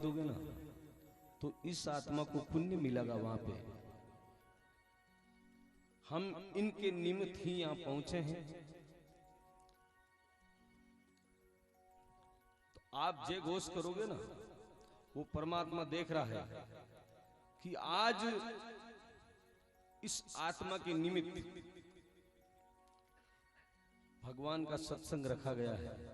दोगे ना तो इस आत्मा को पुण्य मिलेगा वहां पे। हम इनके निमित्त ही यहां पहुंचे हैं। तो आप जे घोष करोगे ना, वो परमात्मा देख रहा है कि आज इस आत्मा के निमित्त भगवान का सत्संग रखा गया है।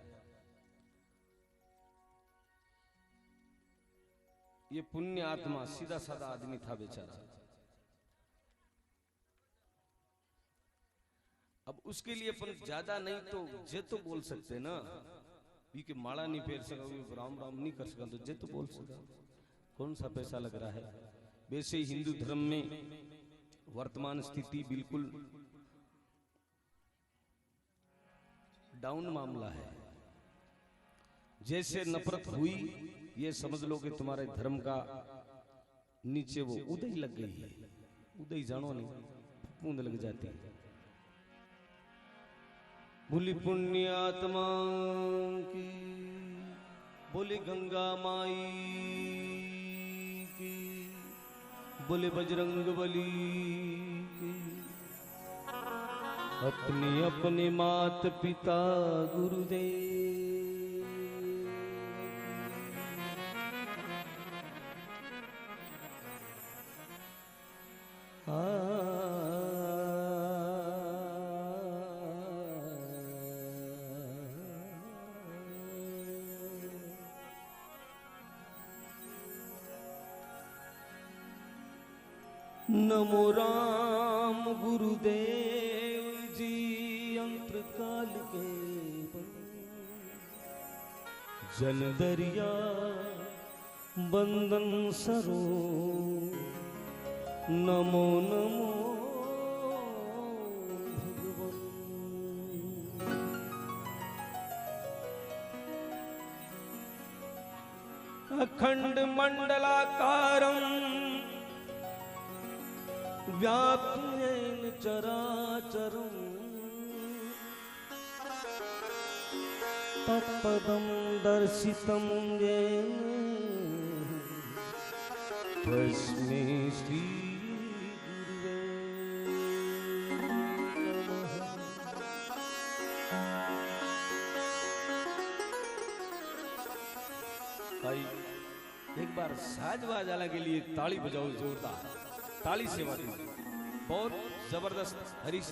ये पुण्य आत्मा सीधा साधा आदमी था बेचारा। अब उसके लिए अपन ज्यादा नहीं तो जे तो बोल सकते ना, कि माला नहीं फेर सका, राम राम नहीं कर सका, तो जे तो बोल सका। कौन सा पैसा लग रहा है। वैसे हिंदू धर्म में वर्तमान स्थिति बिल्कुल डाउन मामला है। जैसे नफरत हुई, ये समझ लो कि तुम्हारे धर्म का नीचे वो उदय लग गई है। उदय जानो नहीं, फूंद लग जाती है। बोली पुण्य आत्मा की, बोले गंगा माई की, बोले बजरंग बली की। अपने अपने मात पिता गुरुदेव, नमो राम गुरुदेव जी अंतर काल के जन दरिया बंदन सरो। नमो नमो भगवान। अखंड मंडलाकारं व्याप्येन चराचरम् तत्पदं दर्शितं येन तस्मै श्री गुरुवे नमः। भाई एक बार साज बाजाला के लिए ताली बजाओ जोरदार, ताली से वाली। बहुत जबरदस्त हरीश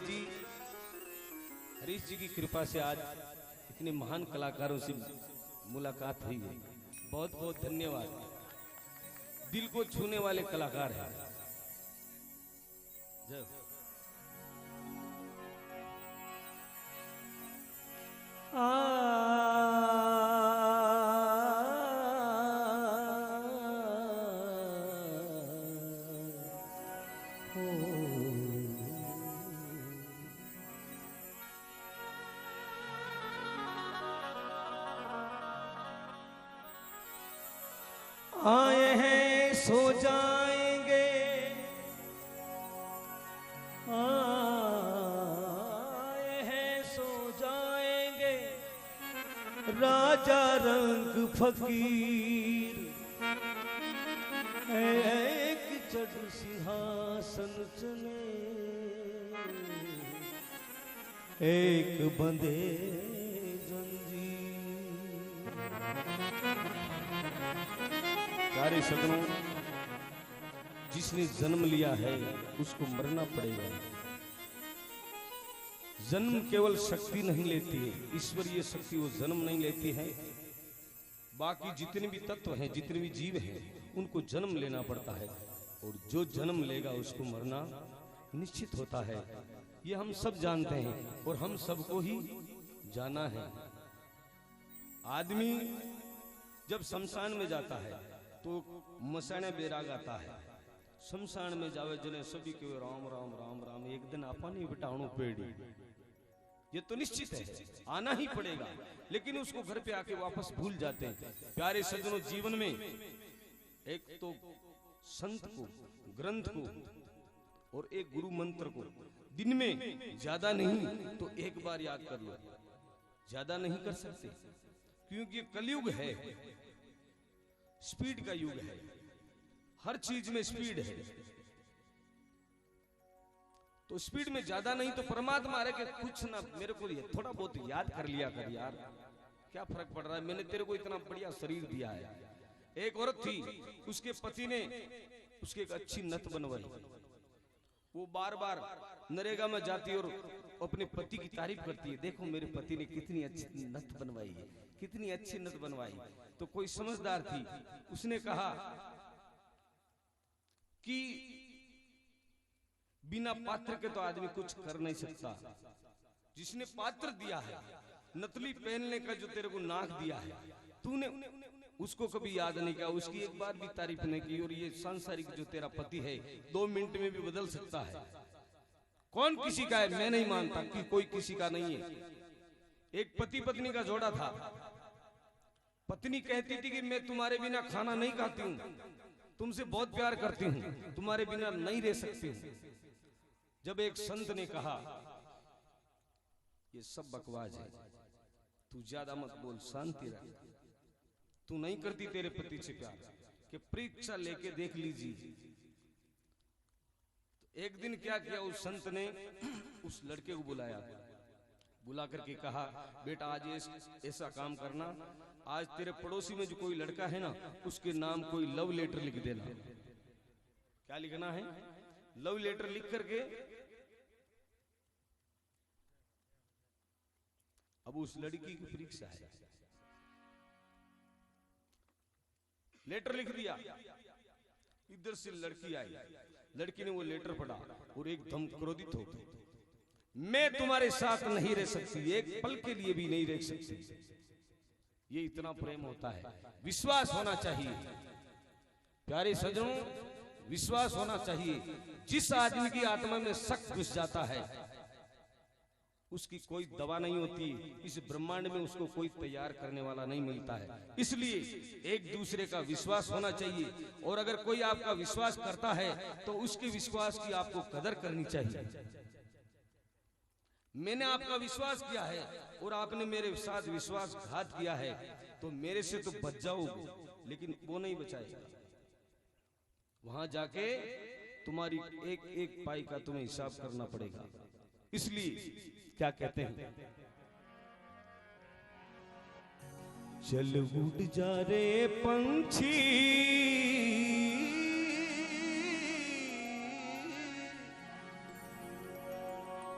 जी की कृपा से आज इतने महान कलाकारों से मुलाकात हुई है। बहुत बहुत धन्यवाद। दिल को छूने वाले कलाकार हैं। जय आए हैं सो जाएंगे, आए हैं सो जाएंगे, राजा रंग फकीर एक चढ़ सिंहासन चले, एक बंदे सारे सदनों, जिसने जन्म लिया है उसको मरना पड़ेगा। जन्म केवल शक्ति नहीं लेती है, ईश्वरीय शक्ति वो जन्म नहीं लेती है। बाकी जितने भी तत्व हैं, जितने भी जीव हैं, उनको जन्म लेना पड़ता है। और जो जन्म लेगा उसको मरना निश्चित होता है। ये हम सब जानते हैं और हम सबको ही जाना है। आदमी जब शमशान में जाता है तो मसाने बैराग आता है। शमशान में जावे जने सभी के राम राम राम राम, एक दिन आपा नहीं बिटाणु पेड़ी, ये तो निश्चित है, आना ही पड़ेगा। लेकिन उसको घर पे आके वापस भूल जाते हैं। प्यारे सज्जनों, जीवन में एक तो संत को, ग्रंथ को और एक गुरु मंत्र को दिन में ज्यादा नहीं तो एक बार याद कर लो। ज्यादा नहीं कर सकते क्योंकि कलयुग है। स्पीड का युग है, हर चीज में स्पीड है। तो स्पीड में ज्यादा नहीं तो परमात्मा रहे कि कुछ ना, मेरे को थोड़ा बहुत याद कर लिया कर यार, क्या फर्क पड़ रहा है, मैंने तेरे को इतना बढ़िया शरीर दिया है। एक औरत थी, उसके पति ने उसकी एक अच्छी नथ बनवाई। वो बार बार नरेगा में जाती और अपने पति की तारीफ करती है, देखो मेरे पति ने कितनी अच्छी नथ बनवाई है, कितनी अच्छी नथ बनवाई। तो कोई समझदार थी, उसने कहा कि बिना पात्र के तो आदमी कुछ कर नहीं सकता। जिसने पात्र दिया है, नथली पहनने का जो तेरे को नाक दिया है, तूने उसको कभी याद नहीं किया, उसकी एक बार भी तारीफ नहीं की। और ये सांसारिक जो तेरा पति है 2 मिनट में भी बदल सकता है। कौन किसी का है? मैं नहीं मानता कि कोई किसी का नहीं है। एक पति पत्नी का जोड़ा था, पत्नी कहती थी कि मैं तुम्हारे बिना खाना नहीं खाती हूँ, तुमसे बहुत प्यार करती हूँ, तुम्हारे बिना नहीं रह सकती हूँ। जब एक संत ने कहा ये सब बकवास है, तू ज्यादा मत बोल, शांति रख, तू नहीं करती तेरे पति से प्यार, कि परीक्षा लेके देख लीजिए। तो एक दिन क्या किया, उस संत ने उस लड़के को बुलाया, बुला करके कहा बेटा आज ऐसा काम करना, आज तेरे पड़ोसी में जो कोई लड़का है ना, उसके नाम कोई लव लेटर लिख देना। क्या लिखना है? लव लेटर लिख करके अब उस लड़की की परीक्षा है। लेटर लिख दिया, इधर से लड़की आई, लड़की ने वो लेटर पढ़ा और एकदम क्रोधित हो गई, मैं तुम्हारे साथ नहीं रह सकती, एक पल के लिए भी नहीं रह सकती। ये इतना प्रेम होता है। विश्वास होना चाहिए प्यारे सज्जनों, विश्वास होना चाहिए। जिस आदमी की आत्मा में शक घुस जाता है उसकी कोई दवा नहीं होती, इस ब्रह्मांड में उसको कोई तैयार करने वाला नहीं मिलता है। इसलिए एक दूसरे का विश्वास होना चाहिए, और अगर कोई आपका विश्वास करता है तो उसके विश्वास की आपको कदर करनी चाहिए। मैंने आपका विश्वास किया है और आपने मेरे साथ विश्वासघात किया है, तो मेरे से तो बच जाओगे, लेकिन वो नहीं बचाएगा। वहां जाके तुम्हारी एक एक पाई का तुम्हें हिसाब करना पड़ेगा। इसलिए क्या कहते हैं, चल उड़ जा रे पंछी,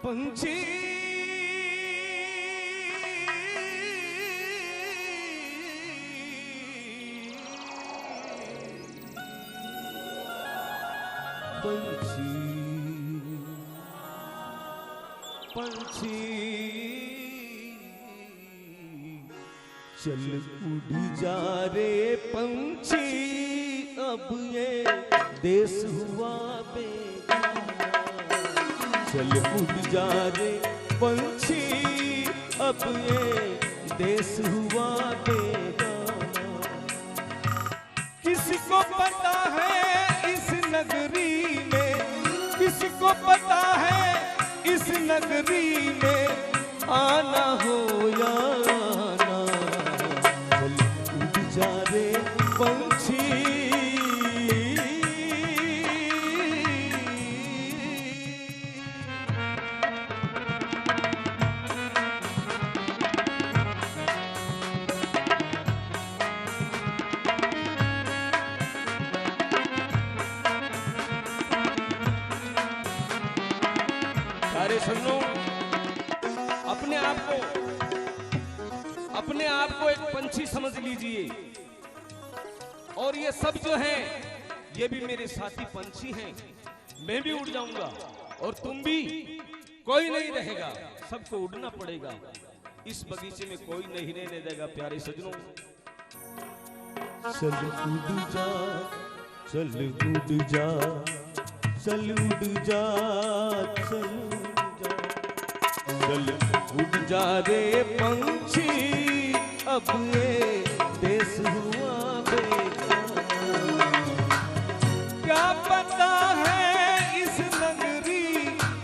पंछी पंछी पंछी चल उड़ जा रे पंछी, अब ये देश हुआ बेगाना। चल उड़ जा रे पंछी, अब ये देश हुआ बेगाना। किसको पता है इस नगरी में, किसको पता है इस नगरी में आना हो या आना। चल उड़ जा रे पंछी, सारे सुनो, अपने आप को एक पंछी समझ लीजिए, और ये सब जो हैं ये भी मेरे साथी पंछी हैं। मैं भी उड़ जाऊंगा और तुम भी, कोई नहीं रहेगा, सबको उड़ना पड़ेगा। इस बगीचे में कोई नहीं रहने देगा प्यारे सजनों। चल उड़ जा, चल उड़ जा, चल उड़ जा, चल उड़ जा रे पंछी, अब ये देश हुआ बेगाना। क्या पता है इस नगरी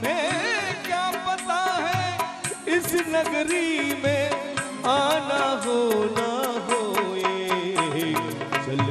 में, क्या पता है इस नगरी में आना हो ना हो। चल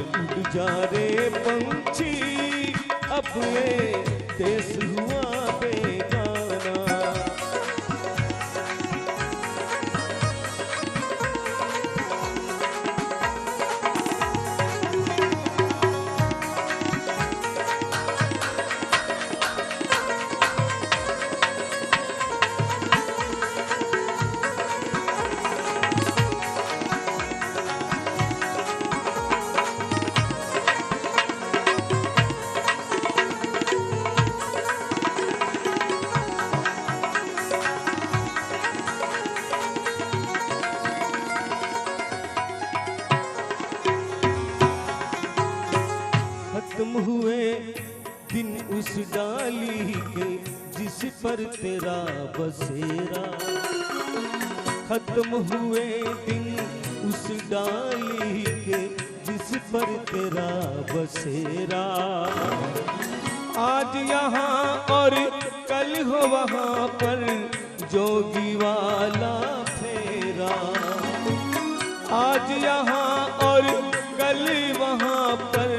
उस डाली के जिस पर तेरा बसेरा। खत्म हुए दिन उस डाली के जिस पर तेरा बसेरा। आज यहाँ और कल हो वहाँ पर जोगी वाला फेरा। आज यहाँ और कल वहाँ पर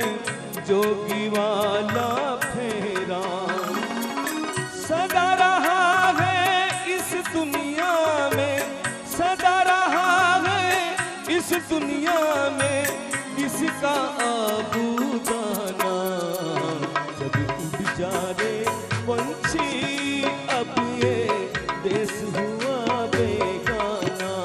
जोगी वाला फेरा। सदा रहा है इस दुनिया में, सदा रहा है इस दुनिया में किसका आबूदाना। जब उड़ जा रे पंछी अब ये देश हुआ बेगाना।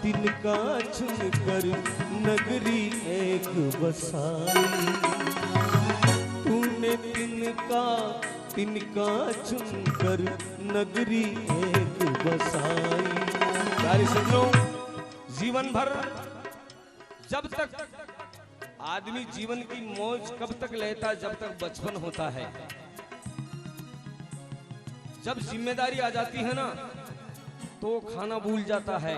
तिनका चुनकर नगरी एक बसाई। तूने तिनका चुनकर नगरी एक बसाई। प्यारे सुनो, जीवन भर जब तक आदमी जीवन की मौज कब तक लेता, जब तक बचपन होता है। जब जिम्मेदारी आ जाती है ना तो खाना भूल जाता है,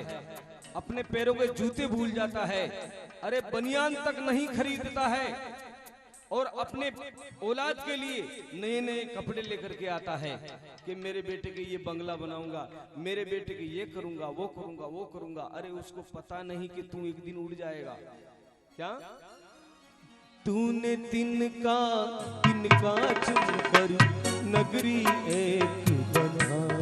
अपने पैरों के जूते भूल जाता है, अरे बनियान तक नहीं खरीदता है और अपने औलाद के लिए नए नए कपड़े लेकर के आता है कि मेरे बेटे के ये बंगला बनाऊंगा, मेरे बेटे के ये करूंगा, वो करूंगा, वो करूंगा। अरे उसको पता नहीं कि तू एक दिन उड़ जाएगा। क्या तूने तिनका चुनकर नगरी एक बनाई।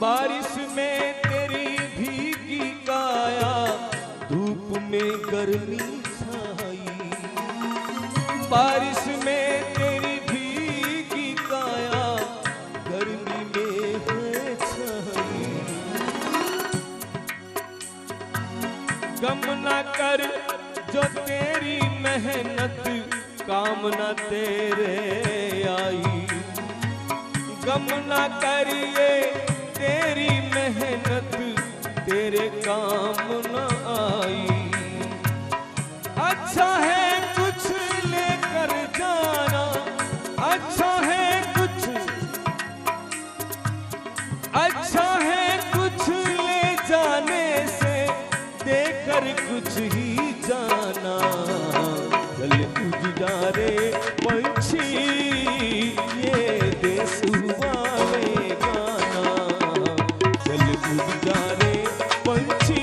बारिश में तेरी भीगी काया, धूप में गर्मी छाई। बारिश में तेरी भीगी काया, गर्मी में है छाई। गम ना कर जो तेरी मेहनत काम ना तेरे आई। गम ना करिए तेरी मेहनत तेरे काम न आई। अच्छा है कुछ लेकर जाना, अच्छा है कुछ, अच्छा है कुछ ले जाने से देकर कुछ ही जाना। चल उजारे पंछी ये देश हुआ बेगाना। चल उजारे पंछी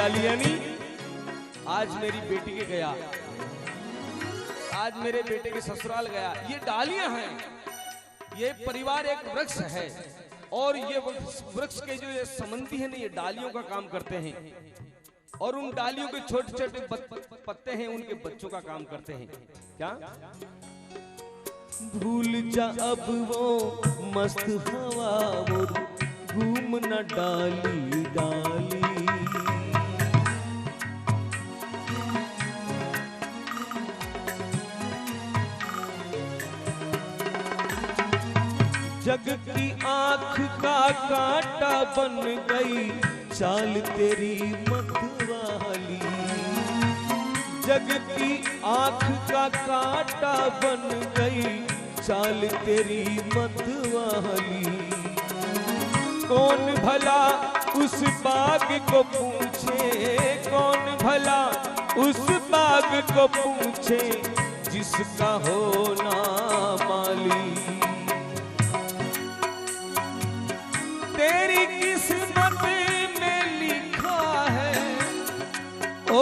डालियां नहीं। आज मेरी बेटी के गया, आज मेरे बेटे के ससुराल गया, ये डालियां हैं। ये परिवार एक वृक्ष है और ये वृक्ष के जो ये संबंधी है ना, ये डालियों का काम करते हैं और उन डालियों के छोटे छोटे पत्ते हैं, उनके बच्चों का काम करते हैं। क्या भूल जा अब वो मस्त हवा, वो घूम न डाली डाली। जग की आंख का कांटा बन गई चाल तेरी मतवाली। जग की आंख का कांटा बन गई चाल तेरी मतवाली। कौन भला उस बाग को पूछे, कौन भला उस बाग को पूछे जिसका हो ना माली। तेरी किस्मत में लिखा है, ओ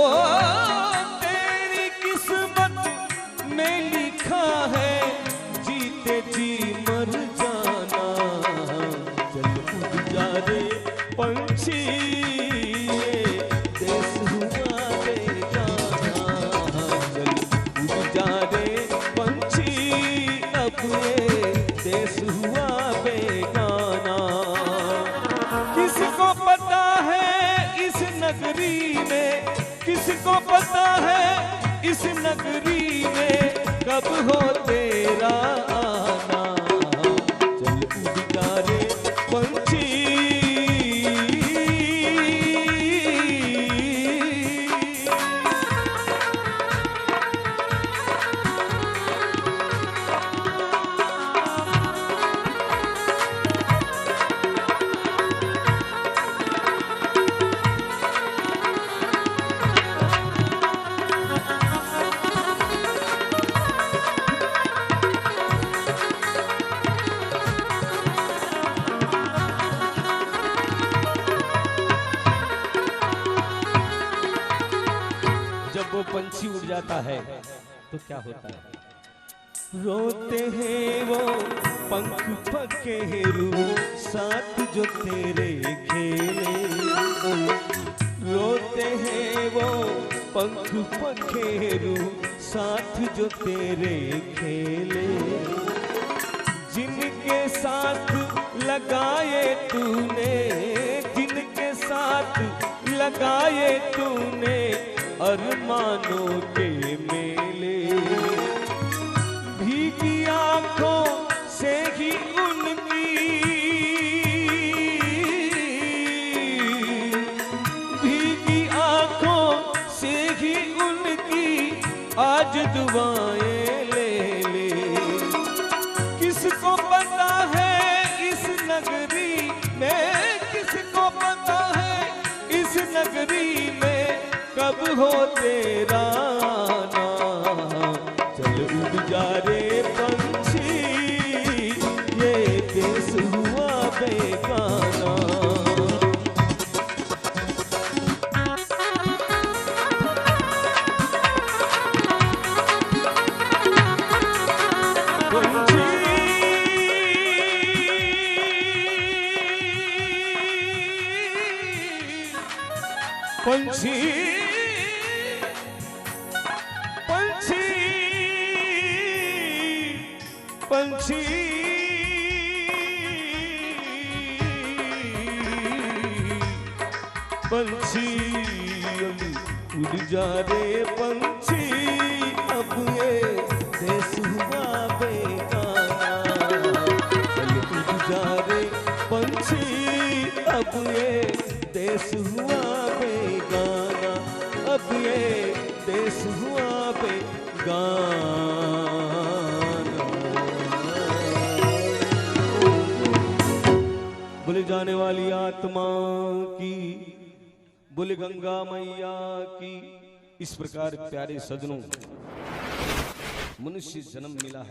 तेरी किस्मत में लिखा है जीते जी मर जाना। चल उड़ जा रे पंछी, देश हुआ बेगाना। चल उड़ जा रे पंछी, अब ये देश हुआ बेगाना। किसको पता है इस नगरी में, किसको पता है इस नगरी में कब हो तेरा आना। चल उड़ जा रे पंछी, जब वो पंछी उड़ जाता है तो क्या होता है? रोते हैं वो पंख पखेरू साथ जो तेरे खेले। रोते हैं वो पंख पखेरू साथ जो तेरे खेले। जिनके साथ लगाए तूने, जिनके साथ लगाए तूने अरमानों के मेले। भीगी आंखों से ही उनकी, भीगी आंखों से ही उनकी आज दुआएं ले ले। किसको पता है इस नगरी में, किसको पता है इस नगरी में कब हो तेरा आना। चल उड़ जा रे पंछी, ये देश हुआ बेगाना। पंछी पंछी पंछी पंछी उड़ जा रे पंछी, अब ये देश हुआ बेगाना। चल उड़ जा रे पंछी, अब ये देश हुआ बेगाना। अब ये देश हुआ बेगाना। बोले जाने वाली आत्मा की, बोले गंगा मैया की। इस प्रकार प्यारे सजनों, मनुष्य जन्म मिला है